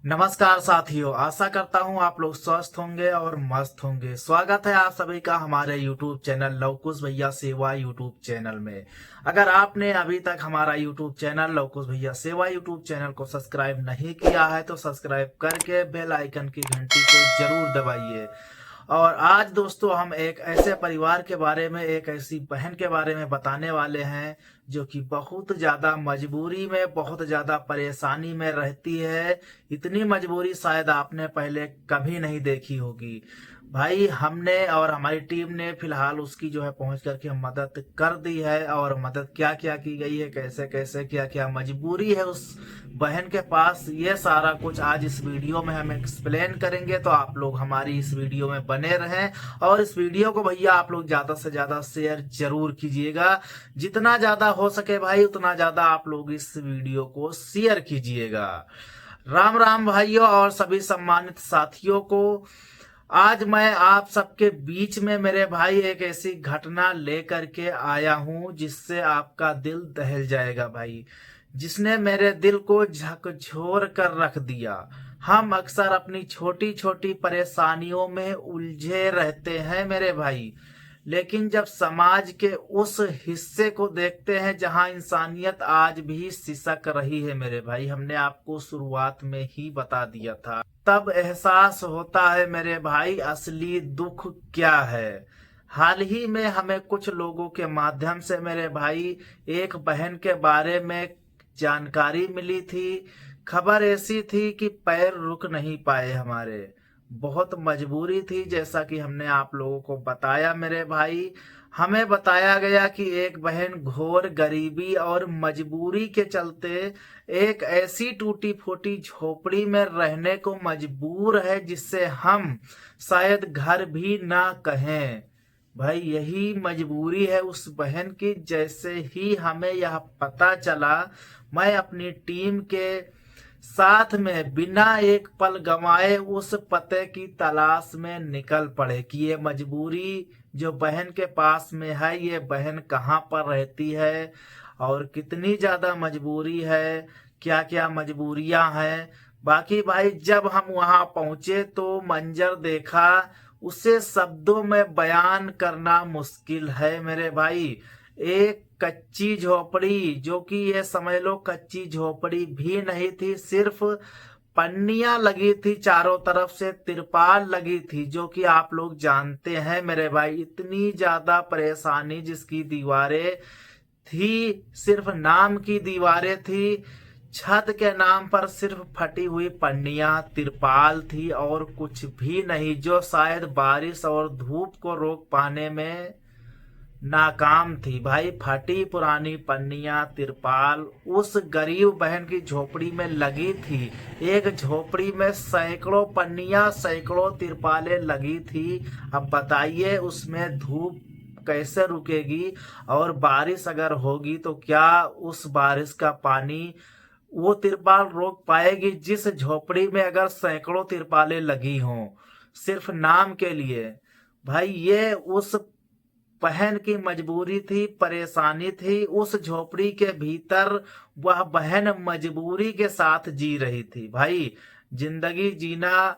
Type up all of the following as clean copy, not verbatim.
नमस्कार साथियों, आशा करता हूँ आप लोग स्वस्थ होंगे और मस्त होंगे। स्वागत है आप सभी का हमारे YouTube चैनल लवकुश भैया सेवा YouTube चैनल में। अगर आपने अभी तक हमारा YouTube चैनल लवकुश भैया सेवा YouTube चैनल को सब्सक्राइब नहीं किया है तो सब्सक्राइब करके बेल आइकन की घंटी को जरूर दबाइए। और आज दोस्तों हम एक ऐसे परिवार के बारे में, एक ऐसी बहन के बारे में बताने वाले हैं जो कि बहुत ज्यादा मजबूरी में, बहुत ज्यादा परेशानी में रहती है। इतनी मजबूरी शायद आपने पहले कभी नहीं देखी होगी। भाई हमने और हमारी टीम ने फिलहाल उसकी जो है पहुंच करके मदद कर दी है। और मदद क्या क्या की गई है, कैसे कैसे क्या क्या मजबूरी है उस बहन के पास, ये सारा कुछ आज इस वीडियो में हम एक्सप्लेन करेंगे। तो आप लोग हमारी इस वीडियो में बने रहें और इस वीडियो को भैया आप लोग ज्यादा से ज्यादा शेयर जरूर कीजिएगा। जितना ज्यादा हो सके भाई उतना ज्यादा आप लोग इस वीडियो को शेयर कीजिएगा। राम राम भाइयों और सभी सम्मानित साथियों को। आज मैं आप सबके बीच में मेरे भाई एक ऐसी घटना लेकर के आया हूं जिससे आपका दिल दहल जाएगा भाई, जिसने मेरे दिल को झकझोर कर रख दिया। हम अक्सर अपनी छोटी छोटी परेशानियों में उलझे रहते हैं मेरे भाई, लेकिन जब समाज के उस हिस्से को देखते हैं जहां इंसानियत आज भी सिसक रही है मेरे भाई, हमने आपको शुरुआत में ही बता दिया था, तब एहसास होता है मेरे भाई असली दुख क्या है। हाल ही में हमें कुछ लोगों के माध्यम से मेरे भाई एक बहन के बारे में जानकारी मिली थी। खबर ऐसी थी कि पैर रुक नहीं पाए हमारे, बहुत मजबूरी थी। जैसा कि हमने आप लोगों को बताया मेरे भाई, हमें बताया गया कि एक बहन घोर गरीबी और मजबूरी के चलते एक ऐसी टूटी फूटी झोपड़ी में रहने को मजबूर है जिससे हम शायद घर भी ना कहें। भाई यही मजबूरी है उस बहन की। जैसे ही हमें यह पता चला, मैं अपनी टीम के साथ में बिना एक पल गंवाए उस पते की तलाश में निकल पड़े कि ये मजबूरी जो बहन के पास में है, ये बहन कहाँ पर रहती है और कितनी ज्यादा मजबूरी है, क्या क्या मजबूरियां हैं। बाकी भाई जब हम वहां पहुंचे तो मंजर देखा, उसे शब्दों में बयान करना मुश्किल है मेरे भाई। एक कच्ची झोपड़ी, जो कि ये समझ लो कच्ची झोपड़ी भी नहीं थी, सिर्फ पन्नियां लगी थी चारों तरफ से, तिरपाल लगी थी, जो कि आप लोग जानते हैं मेरे भाई इतनी ज्यादा परेशानी, जिसकी दीवारें थी सिर्फ नाम की दीवारें थी। छत के नाम पर सिर्फ फटी हुई पन्नियां तिरपाल थी और कुछ भी नहीं, जो शायद बारिश और धूप को रोक पाने में नाकाम थी। भाई फटी पुरानी पन्नियां तिरपाल उस गरीब बहन की झोपड़ी में लगी थी। एक झोपड़ी में सैकड़ों पन्नियां, सैकड़ों तिरपालें लगी थी। अब बताइए उसमें धूप कैसे रुकेगी, और बारिश अगर होगी तो क्या उस बारिश का पानी वो तिरपाल रोक पाएगी, जिस झोपड़ी में अगर सैकड़ों तिरपालें लगी हों सिर्फ नाम के लिए। भाई ये उस बहन की मजबूरी थी, परेशानी थी। उस झोपड़ी के भीतर वह बहन मजबूरी के साथ जी रही थी। भाई जिंदगी जीना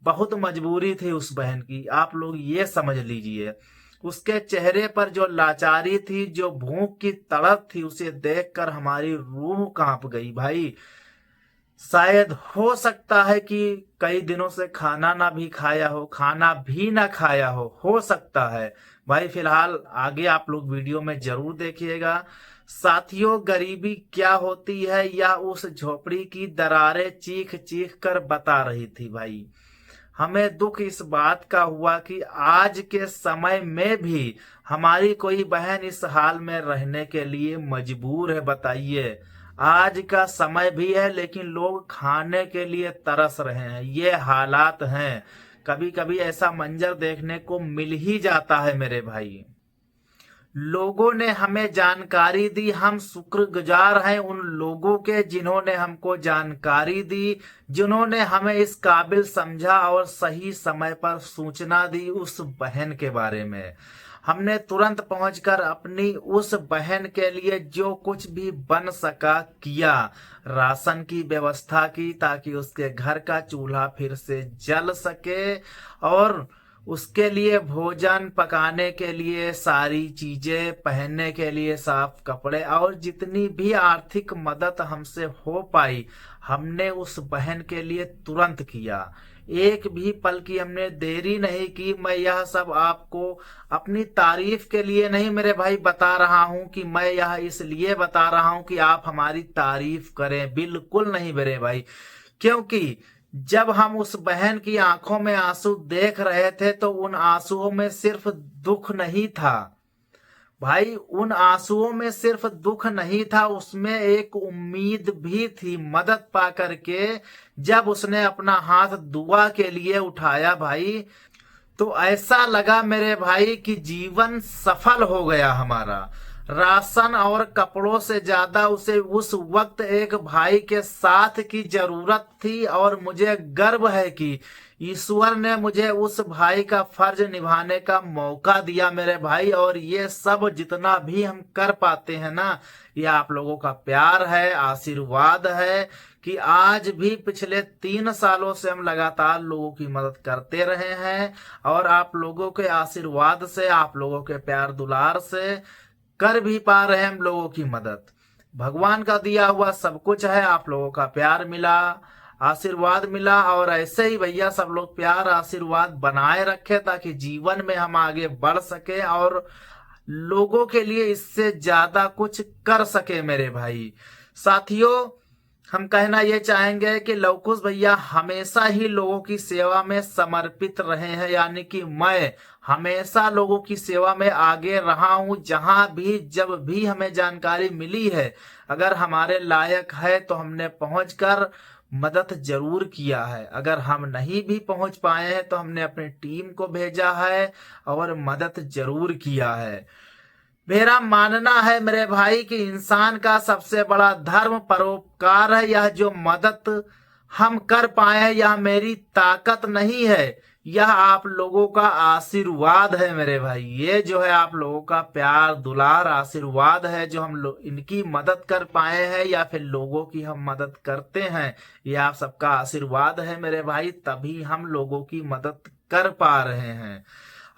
बहुत मजबूरी थी उस बहन की, आप लोग ये समझ लीजिए। उसके चेहरे पर जो लाचारी थी, जो भूख की तड़प थी, उसे देखकर हमारी रूह कांप गई भाई। शायद हो सकता है कि कई दिनों से खाना ना भी खाया हो, खाना भी ना खाया हो सकता है भाई। फिलहाल आगे आप लोग वीडियो में जरूर देखिएगा। साथियों गरीबी क्या होती है या उस झोपड़ी की दरारें चीख चीख कर बता रही थी भाई। हमें दुख इस बात का हुआ कि आज के समय में भी हमारी कोई बहन इस हाल में रहने के लिए मजबूर है। बताइए आज का समय भी है लेकिन लोग खाने के लिए तरस रहे हैं, ये हालात हैं। कभी कभी ऐसा मंजर देखने को मिल ही जाता है मेरे भाई। लोगों ने हमें जानकारी दी, हम शुक्रगुजार हैं उन लोगों के जिन्होंने हमको जानकारी दी, जिन्होंने हमें इस काबिल समझा और सही समय पर सूचना दी उस बहन के बारे में। हमने तुरंत पहुंचकर अपनी उस बहन के लिए जो कुछ भी बन सका किया। राशन की व्यवस्था की ताकि उसके घर का चूल्हा फिर से जल सके, और उसके लिए भोजन पकाने के लिए सारी चीजें, पहनने के लिए साफ कपड़े, और जितनी भी आर्थिक मदद हमसे हो पाई हमने उस बहन के लिए तुरंत किया। एक भी पल की हमने देरी नहीं की। मैं यह सब आपको अपनी तारीफ के लिए नहीं मेरे भाई बता रहा हूं कि मैं यह इसलिए बता रहा हूं कि आप हमारी तारीफ करें, बिल्कुल नहीं मेरे भाई। क्योंकि जब हम उस बहन की आंखों में आंसू देख रहे थे तो उन आंसुओं में सिर्फ दुख नहीं था भाई, उन आंसुओं में सिर्फ दुख नहीं था, उसमें एक उम्मीद भी थी मदद पा करके। जब उसने अपना हाथ दुआ के लिए उठाया भाई, तो ऐसा लगा मेरे भाई कि जीवन सफल हो गया हमारा। राशन और कपड़ों से ज्यादा उसे उस वक्त एक भाई के साथ की जरूरत थी, और मुझे गर्व है कि ईश्वर ने मुझे उस भाई का फर्ज निभाने का मौका दिया मेरे भाई। और ये सब जितना भी हम कर पाते हैं ना, ये आप लोगों का प्यार है, आशीर्वाद है कि आज भी पिछले 3 सालों से हम लगातार लोगों की मदद करते रहे हैं, और आप लोगों के आशीर्वाद से, आप लोगों के प्यार दुलार से कर भी पा रहे हैं हम लोगों की मदद। भगवान का दिया हुआ सब कुछ है, आप लोगों का प्यार मिला, आशीर्वाद मिला, और ऐसे ही भैया सब लोग प्यार आशीर्वाद बनाए रखे ताकि जीवन में हम आगे बढ़ सके और लोगों के लिए इससे ज्यादा कुछ कर सके मेरे भाई। साथियों, हम कहना ये चाहेंगे कि लवकुश भैया हमेशा ही लोगों की सेवा में समर्पित रहे हैं, यानी कि मैं हमेशा लोगों की सेवा में आगे रहा हूं। जहां भी जब भी हमें जानकारी मिली है, अगर हमारे लायक है तो हमने पहुंचकर मदद जरूर किया है। अगर हम नहीं भी पहुंच पाए हैं तो हमने अपनी टीम को भेजा है और मदद जरूर किया है। मेरा मानना है मेरे भाई कि इंसान का सबसे बड़ा धर्म परोपकार है। यह जो मदद हम कर पाए हैं यह मेरी ताकत नहीं है, यह आप लोगों का आशीर्वाद है मेरे भाई। ये जो है आप लोगों का प्यार दुलार आशीर्वाद है जो हम लोग इनकी मदद कर पाए हैं, या फिर लोगों की हम मदद करते हैं, यह आप सबका आशीर्वाद है मेरे भाई, तभी हम लोगों की मदद कर पा रहे हैं।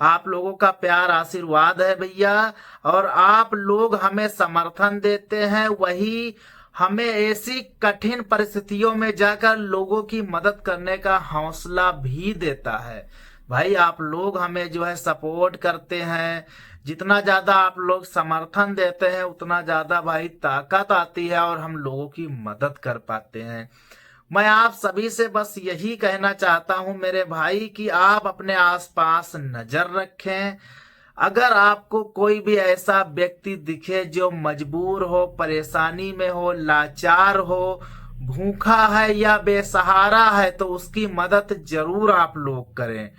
आप लोगों का प्यार आशीर्वाद है भैया, और आप लोग हमें समर्थन देते हैं, वही हमें ऐसी कठिन परिस्थितियों में जाकर लोगों की मदद करने का हौसला भी देता है। भाई आप लोग हमें जो है सपोर्ट करते हैं, जितना ज्यादा आप लोग समर्थन देते हैं उतना ज्यादा भाई ताकत आती है और हम लोगों की मदद कर पाते हैं। मैं आप सभी से बस यही कहना चाहता हूं मेरे भाई कि आप अपने आसपास नजर रखें। अगर आपको कोई भी ऐसा व्यक्ति दिखे जो मजबूर हो, परेशानी में हो, लाचार हो, भूखा है या बेसहारा है, तो उसकी मदद जरूर आप लोग करें।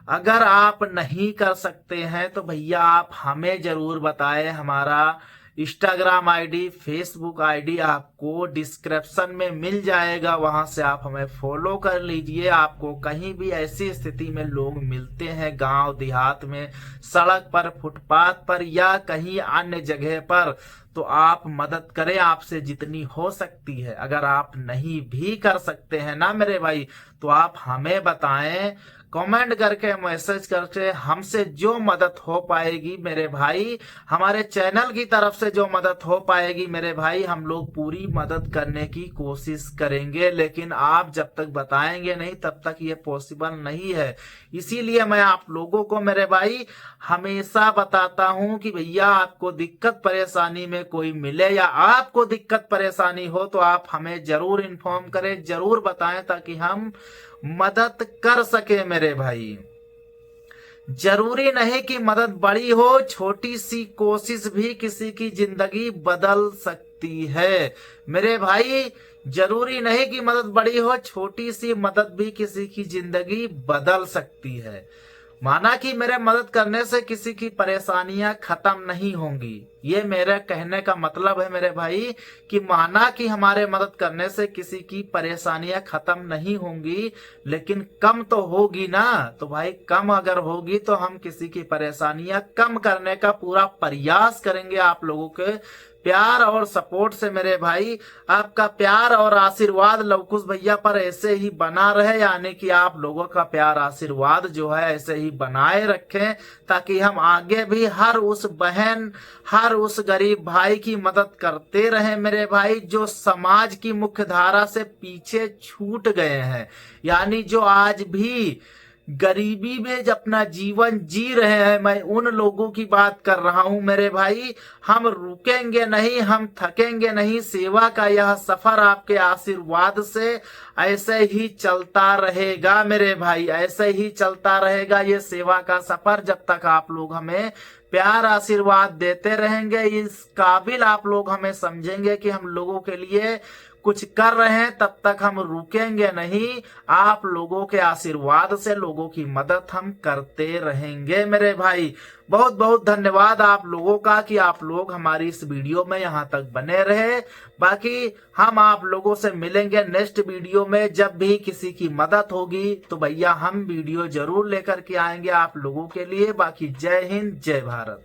अगर आप नहीं कर सकते हैं तो भैया आप हमें जरूर बताएं। हमारा इंस्टाग्राम आईडी, फेसबुक आईडी आपको डिस्क्रिप्शन में मिल जाएगा, वहां से आप हमें फॉलो कर लीजिए। आपको कहीं भी ऐसी स्थिति में लोग मिलते हैं गांव देहात में, सड़क पर, फुटपाथ पर या कहीं अन्य जगह पर, तो आप मदद करें आपसे जितनी हो सकती है। अगर आप नहीं भी कर सकते हैं ना मेरे भाई, तो आप हमें बताएं, कमेंट करके, मैसेज करके, हमसे जो मदद हो पाएगी मेरे भाई, हमारे चैनल की तरफ से जो मदद हो पाएगी मेरे भाई, हम लोग पूरी मदद करने की कोशिश करेंगे। लेकिन आप जब तक बताएंगे नहीं तब तक ये पॉसिबल नहीं है। इसीलिए मैं आप लोगों को मेरे भाई हमेशा बताता हूं कि भैया आपको दिक्कत परेशानी में कोई मिले या आपको दिक्कत परेशानी हो तो आप हमें जरूर इन्फॉर्म करें, जरूर बताएं, ताकि हम मदद कर सके मेरे भाई। जरूरी नहीं कि मदद बड़ी हो, छोटी सी कोशिश भी किसी की जिंदगी बदल सकती है मेरे भाई। जरूरी नहीं कि मदद बड़ी हो, छोटी सी मदद भी किसी की जिंदगी बदल सकती है। माना कि मेरे मदद करने से किसी की परेशानियां खत्म नहीं होंगी। ये मेरे कहने का मतलब है मेरे भाई कि माना कि हमारे मदद करने से किसी की परेशानियां खत्म नहीं होंगी, लेकिन कम तो होगी ना। तो भाई कम अगर होगी तो हम किसी की परेशानियां कम करने का पूरा प्रयास करेंगे। आप लोगों के प्यार और सपोर्ट से मेरे भाई, आपका प्यार और आशीर्वाद लवकुश भैया पर ऐसे ही बना रहे, यानी कि आप लोगों का प्यार आशीर्वाद जो है ऐसे ही बनाए रखें, ताकि हम आगे भी हर उस बहन, हर उस गरीब भाई की मदद करते रहें मेरे भाई, जो समाज की मुख्य धारा से पीछे छूट गए हैं, यानी जो आज भी गरीबी में अपना जीवन जी रहे हैं। मैं उन लोगों की बात कर रहा हूं मेरे भाई। हम रुकेंगे नहीं, हम थकेंगे नहीं। सेवा का यह सफर आपके आशीर्वाद से ऐसे ही चलता रहेगा मेरे भाई, ऐसे ही चलता रहेगा ये सेवा का सफर, जब तक आप लोग हमें प्यार आशीर्वाद देते रहेंगे, इस काबिल आप लोग हमें समझेंगे कि हम लोगों के लिए कुछ कर रहे हैं, तब तक हम रुकेंगे नहीं। आप लोगों के आशीर्वाद से लोगों की मदद हम करते रहेंगे मेरे भाई। बहुत बहुत धन्यवाद आप लोगों का कि आप लोग हमारी इस वीडियो में यहाँ तक बने रहे। बाकी हम आप लोगों से मिलेंगे नेक्स्ट वीडियो में। जब भी किसी की मदद होगी तो भैया हम वीडियो जरूर लेकर के आएंगे आप लोगों के लिए। बाकी जय हिंद, जय भारत।